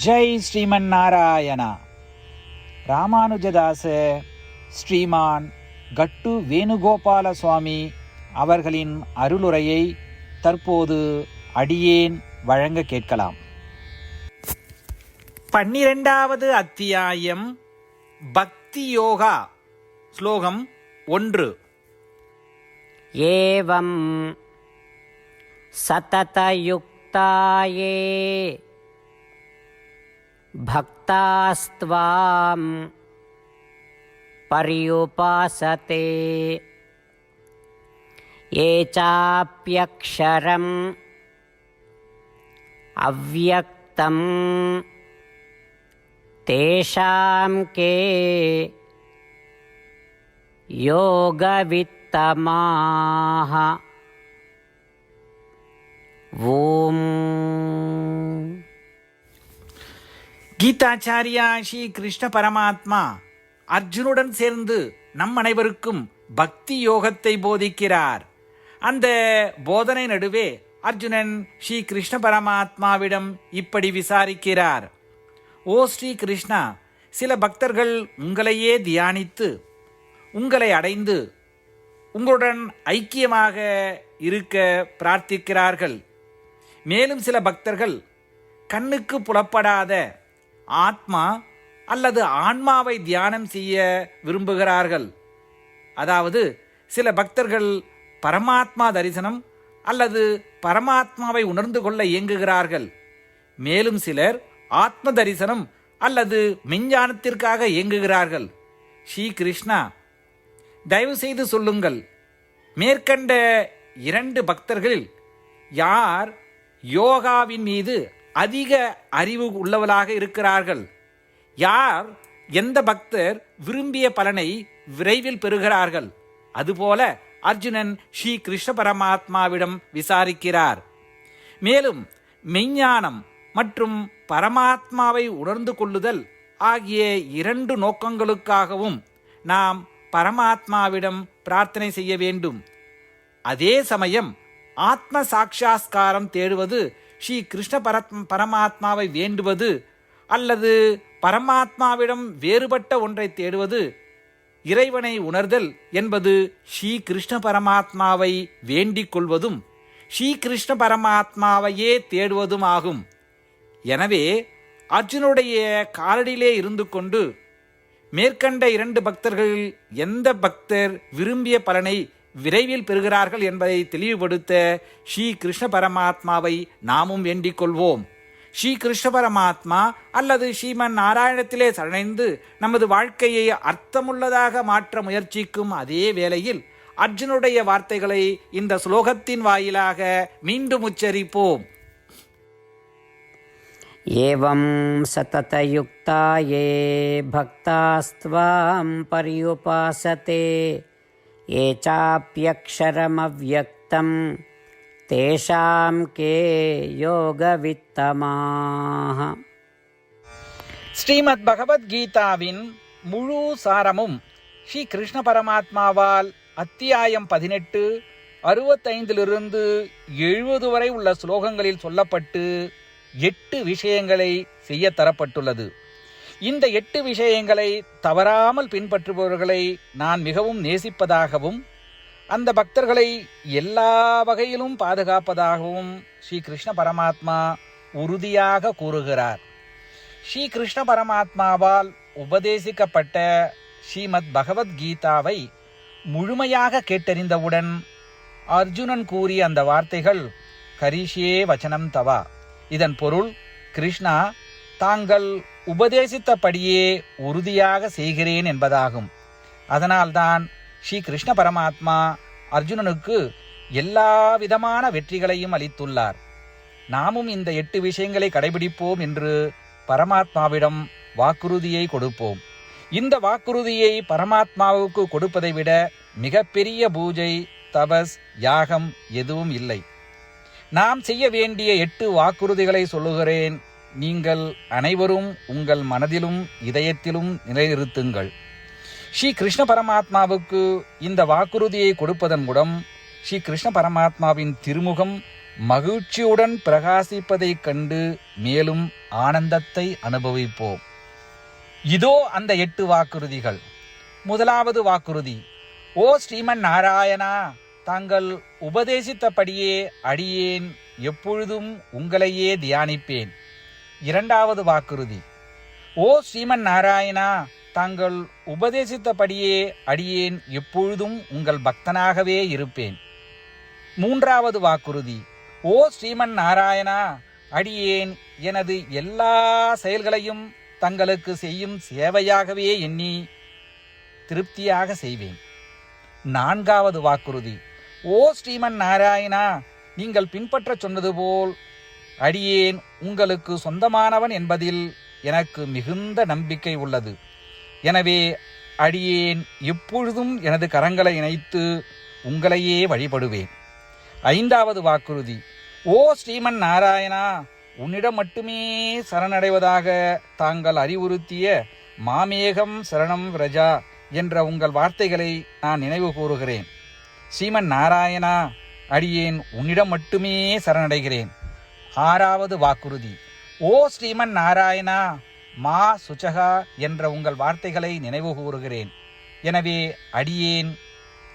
ஜெய் ஸ்ரீமன் நாராயணா. ராமானுஜதாச ஸ்ரீமான் கட்டு வேணுகோபால சுவாமி அவர்களின் அருளுரையை தற்போது அடியேன் வழங்க கேட்கலாம். 12வது அத்தியாயம் பக்தி யோகா. ஸ்லோகம் 1. ஏவம் சததயுக்தாயே பக்தாஸ்த்வாம் பர்யுபாசதே ஏ சாப்யக்ஷரம் அவ்யக்தம் தேஷாம் கே யோகவித்தமாஹ. ஓம். கீதாச்சாரியா ஸ்ரீ கிருஷ்ண பரமாத்மா அர்ஜுனுடன் சேர்ந்து நம் அனைவருக்கும் பக்தி யோகத்தை போதிக்கிறார். அந்த போதனை நடுவே அர்ஜுனன் ஸ்ரீ கிருஷ்ண பரமாத்மாவிடம் இப்படி விசாரிக்கிறார். ஓ ஸ்ரீ கிருஷ்ணா, சில பக்தர்கள் உங்களையே தியானித்து உங்களை அடைந்து உங்களுடன் ஐக்கியமாக இருக்க பிரார்த்திக்கிறார்கள். மேலும் சில பக்தர்கள் கண்ணுக்கு புலப்படாத ஆத்மா அல்லது ஆன்மாவை தியானம் செய்ய விரும்புகிறார்கள். அதாவது சில பக்தர்கள் பரமாத்மா தரிசனம் அல்லது பரமாத்மாவை உணர்ந்து கொள்ள இயங்குகிறார்கள். மேலும் சிலர் ஆத்ம தரிசனம் அல்லது மெஞ்ஞானத்திற்காக இயங்குகிறார்கள். ஸ்ரீ கிருஷ்ணா, தயவு செய்து சொல்லுங்கள், மேற்கண்ட 2 பக்தர்களில் யார் யோகாவின் மீது அதிக அறிவு உள்ளவர்களாக இருக்கிறார்கள்? யார், எந்த பக்தர் விரும்பிய பலனை விரைவில் பெறுகிறார்கள்? அதுபோல அர்ஜுனன் ஸ்ரீ கிருஷ்ண பரமாத்மாவிடம் விசாரிக்கிறார். மேலும் மெய்ஞானம் மற்றும் பரமாத்மாவை உணர்ந்து கொள்ளுதல் ஆகிய 2 நோக்கங்களுக்காகவும் நாம் பரமாத்மாவிடம் பிரார்த்தனை செய்ய வேண்டும். அதே சமயம் ஆத்ம சாட்சா்காரம் தேடுவது, ஸ்ரீ கிருஷ்ண பரமாத்மாவை வேண்டுவது அல்லது பரமாத்மாவிடம் வேறுபட்ட ஒன்றை தேடுவது, இறைவனை உணர்தல் என்பது ஸ்ரீ கிருஷ்ண பரமாத்மாவை வேண்டிக் கொள்வதும் ஸ்ரீ கிருஷ்ண பரமாத்மாவையே தேடுவதும் ஆகும். எனவே அர்ஜுனுடைய காலடியிலே இருந்து கொண்டு மேற்கண்ட 2 பக்தர்களில் எந்த பக்தர் விரும்பிய பலனை விரைவில் பெறுகிறார்கள் என்பதை தெளிவுபடுத்த ஸ்ரீ கிருஷ்ண பரமாத்மாவை நாமும் வேண்டிக் கொள்வோம். ஸ்ரீ கிருஷ்ண பரமாத்மா அல்லது ஸ்ரீமன் நாராயணத்திலே சரணடைந்து நமது வாழ்க்கையை அர்த்தமுள்ளதாக மாற்ற முயற்சிக்கும் அதே வேளையில் அர்ஜுனுடைய வார்த்தைகளை இந்த ஸ்லோகத்தின் வாயிலாக மீண்டும் உச்சரிப்போம். ஏவம் சததயுக்தாயே பக்தாஸ்த்வாம் பர்யுபாசதே ஏ சாப்யக்ஷரமவ்யக்தம் தேஷாம் கே யோகவித்தமாஹ. ஸ்ரீமத் பகவத்கீதாவின் முழு சாரமும் ஸ்ரீ கிருஷ்ண பரமாத்மாவால் அத்தியாயம் 18 65 70 வரை உள்ள ஸ்லோகங்களில் சொல்லப்பட்டு 8 விஷயங்களை செய்ய தரப்பட்டுள்ளது. இந்த 8 விஷயங்களை தவறாமல் பின்பற்றுபவர்களை நான் மிகவும் நேசிப்பதாகவும் அந்த பக்தர்களை எல்லா வகையிலும் பாதுகாப்பதாகவும் ஸ்ரீ கிருஷ்ண பரமாத்மா உறுதியாக கூறுகிறார். ஸ்ரீ கிருஷ்ண பரமாத்மாவால் உபதேசிக்கப்பட்ட ஸ்ரீமத் பகவத்கீதாவை முழுமையாக கேட்டறிந்தவுடன் அர்ஜுனன் கூறிய அந்த வார்த்தைகள் கரிஷ்யே வச்சனம் தவா. இதன் பொருள், கிருஷ்ணா, தாங்கள் உபதேசித்தபடியே உறுதியாக செய்கிறேன் என்பதாகும். அதனால்தான் ஸ்ரீ கிருஷ்ண பரமாத்மா அர்ஜுனனுக்கு எல்லா விதமான வெற்றிகளையும் அளித்துள்ளார். நாமும் இந்த 8 விஷயங்களை கடைபிடிப்போம் என்று பரமாத்மாவிடம் வாக்குறுதியை கொடுப்போம். இந்த வாக்குறுதியை பரமாத்மாவுக்கு கொடுப்பதை விட மிகப்பெரிய பூஜை, தபஸ், யாகம் எதுவும் இல்லை. நாம் செய்ய வேண்டிய 8 வாக்குறுதிகளை சொல்லுகிறேன். நீங்கள் அனைவரும் உங்கள் மனதிலும் இதயத்திலும் நிலைநிறுத்துங்கள். ஸ்ரீ கிருஷ்ண பரமாத்மாவுக்கு இந்த வாக்குறுதியை கொடுப்பதன் மூலம் ஸ்ரீ கிருஷ்ண பரமாத்மாவின் திருமுகம் மகிழ்ச்சியுடன் பிரகாசிப்பதைக் கண்டு மேலும் ஆனந்தத்தை அனுபவிப்போம். இதோ அந்த 8 வாக்குறுதிகள். முதலாவது வாக்குறுதி: ஓ ஸ்ரீமன் நாராயணா, தாங்கள் உபதேசித்தபடியே அடியேன் எப்பொழுதும் உங்களையே தியானிப்பேன். இரண்டாவது வாக்குறுதி: ஓ ஸ்ரீமன் நாராயணா, தாங்கள் உபதேசித்தபடியே அடியேன் எப்பொழுதும் உங்கள் பக்தனாகவே இருப்பேன். மூன்றாவது வாக்குறுதி: ஓ ஸ்ரீமன் நாராயணா, அடியேன் எனது எல்லா செயல்களையும் தங்களுக்கு செய்யும் சேவையாகவே எண்ணி திருப்தியாக செய்வேன். நான்காவது வாக்குறுதி: ஓ ஸ்ரீமன் நாராயணா, நீங்கள் பின்பற்றச் சொன்னது போல் அடியேன் உங்களுக்கு சொந்தமானவன் என்பதில் எனக்கு மிகுந்த நம்பிக்கை உள்ளது. எனவே அடியேன் எப்பொழுதும் எனது கரங்களை இணைத்து உங்களையே வழிபடுவேன். ஐந்தாவது வாக்குறுதி: ஓ ஸ்ரீமன் நாராயணா, உன்னிடம் மட்டுமே சரணடைவதாக தாங்கள் அறிவுறுத்திய மாமேகம் சரணம் விரஜா என்ற உங்கள் வார்த்தைகளை நான் நினைவு கூறுகிறேன். ஸ்ரீமன் நாராயணா, அடியேன் உன்னிடம் மட்டுமே சரணடைகிறேன். ஆறாவது வாக்குறுதி: ஓ ஸ்ரீமன் நாராயணா, மா சுச்சகா என்ற உங்கள் வார்த்தைகளை நினைவு கூறுகிறேன். எனவே அடியேன்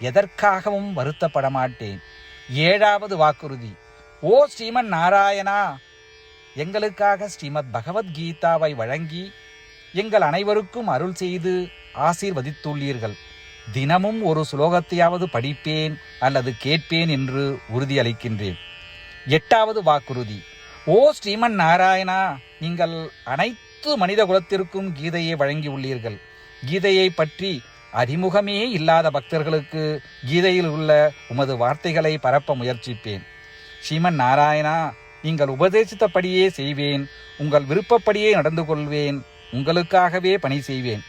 எதற்காகவும் வருத்தப்பட மாட்டேன். ஏழாவது வாக்குறுதி: ஓ ஸ்ரீமன் நாராயணா, எங்களுக்காக ஸ்ரீமத் பகவத்கீதாவை வழங்கி எங்கள் அனைவருக்கும் அருள் செய்து ஆசீர்வதித்துள்ளீர்கள். தினமும் ஒரு ஸ்லோகத்தையாவது படிப்பேன் அல்லது கேட்பேன் என்று உறுதியளிக்கின்றேன். எட்டாவது வாக்குறுதி: ஓ ஸ்ரீமன் நாராயணா, நீங்கள் அனைத்து மனித குலத்திற்கும் கீதையை வழங்கியுள்ளீர்கள். கீதையை பற்றி அறிமுகமே இல்லாத பக்தர்களுக்கு கீதையில் உள்ள உமது வார்த்தைகளை பரப்ப முயற்சிப்பேன். ஸ்ரீமன் நாராயணா, நீங்கள் உபதேசித்தபடியே செய்வேன். உங்கள் விருப்பப்படியே நடந்து கொள்வேன். உங்களுக்காகவே பணி செய்வேன்.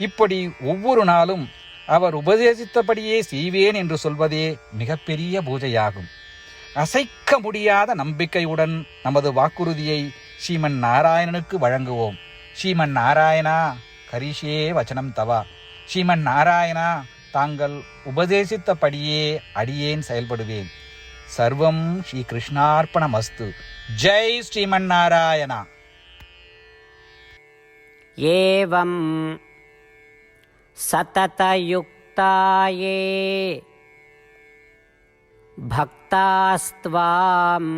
இப்படி ஒவ்வொரு நாளும் அவர் உபதேசித்தபடியே செய்வேன் என்று சொல்வதே மிகப்பெரிய பூஜையாகும். அசைக்க முடியாத நம்பிக்கையுடன் நமது வாக்குறுதியை ஸ்ரீமன் நாராயணனுக்கு வழங்குவோம். ஸ்ரீமன் நாராயணா, கரிஷே வச்சனம் தவா. ஸ்ரீமன் நாராயணா, தாங்கள் உபதேசித்தபடியே அடியேன் செயல்படுவேன். சர்வம் ஸ்ரீ கிருஷ்ணார்ப்பணமஸ்து. ஜெய் ஸ்ரீமன் நாராயணா. ஏவம் சததயுக்தாயே பக்தாஸ்த்வாம்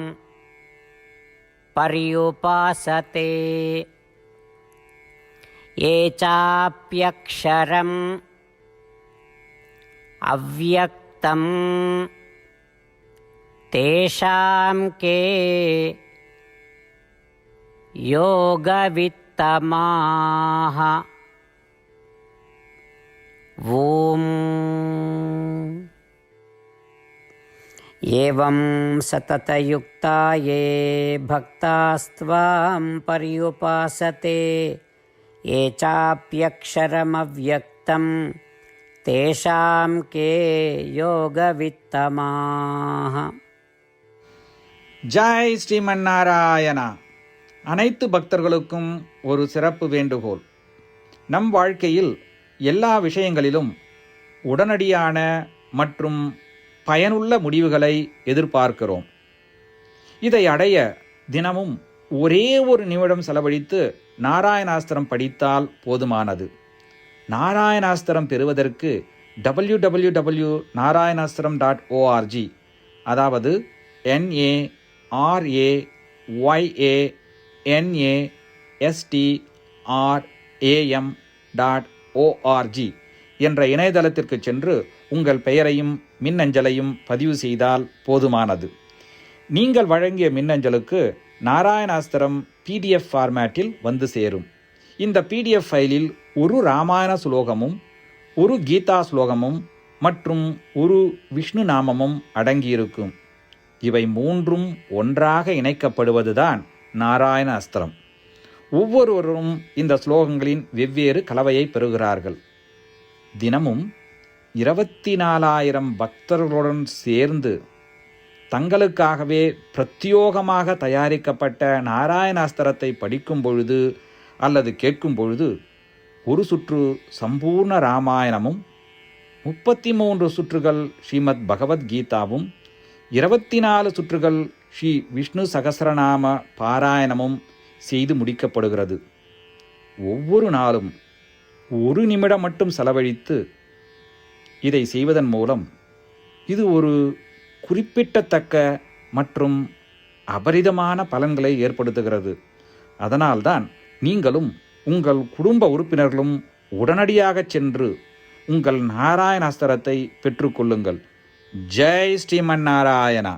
பர்யுபாசதே ये चाप्यक्षरम् अव्यक्तं तेषां के योगवित्तमाः. ॐ एवं सततयुक्ता ये भक्तास्त्वां पर्युपासते ये चाप्यक्षरमव्यक्तं तेषां के योगवित्तमाः. ஜெய் ஸ்ரீமன் நாராயணா. அனைத்து பக்தர்களுக்கும் ஒரு சிறப்பு வேண்டுகோள். நம் வாழ்க்கையில் எல்லா விஷயங்களிலும் உடனடியான மற்றும் பயனுள்ள முடிவுகளை எதிர்பார்க்கிறோம். இதை அடைய தினமும் ஒரே ஒரு நிமிடம் செலவழித்து நாராயணாஸ்திரம் படித்தால் போதுமானது. நாராயணாஸ்திரம் பெறுவதற்கு www.narayanaastram.org, அதாவது NARAYANASTRAM.org என்ற இணையதளத்திற்கு சென்று உங்கள் பெயரையும் மின்னஞ்சலையும் பதிவு செய்தால் போதுமானது. நீங்கள் வழங்கிய மின்னஞ்சலுக்கு நாராயணாஸ்திரம் PDF ஃபார்மேட்டில் வந்து சேரும். இந்த PDF ஃபைலில் ஒரு ராமாயண ஸ்லோகமும் ஒரு கீதா ஸ்லோகமும் மற்றும் ஒரு விஷ்ணு நாமமும் அடங்கியிருக்கும். இவை மூன்றும் ஒன்றாக இணைக்கப்படுவதுதான் நாராயண அஸ்திரம். ஒவ்வொருவரும் இந்த ஸ்லோகங்களின் வெவ்வேறு கலவையை பெறுகிறார்கள். தினமும் 24,000 பக்தர்களுடன் சேர்ந்து தங்களுக்காகவே பிரத்யோகமாக தயாரிக்கப்பட்ட நாராயணாஸ்திரத்தை படிக்கும் பொழுது அல்லது கேட்கும் பொழுது ஒரு சுற்று சம்பூர்ண ராமாயணமும் 33 சுற்றுகள் ஸ்ரீமத் பகவத்கீதாவும் 24 சுற்றுகள் ஸ்ரீ விஷ்ணு சகஸ்ரநாம பாராயணமும் செய்து முடிக்கப்படுகிறது. ஒவ்வொரு நாளும் 1 நிமிடம் மட்டும் செலவழித்து இதை செய்வதன் மூலம் இது ஒரு குறிப்பிடத்தக்க மற்றும் அபரிதமான பலன்களை ஏற்படுத்துகிறது. அதனால்தான் நீங்களும் உங்கள் குடும்ப உறுப்பினர்களும் உடனடியாக சென்று உங்கள் நாராயண அஸ்திரத்தை பெற்றுக்கொள்ளுங்கள். ஜெய் ஸ்ரீமன் நாராயணா.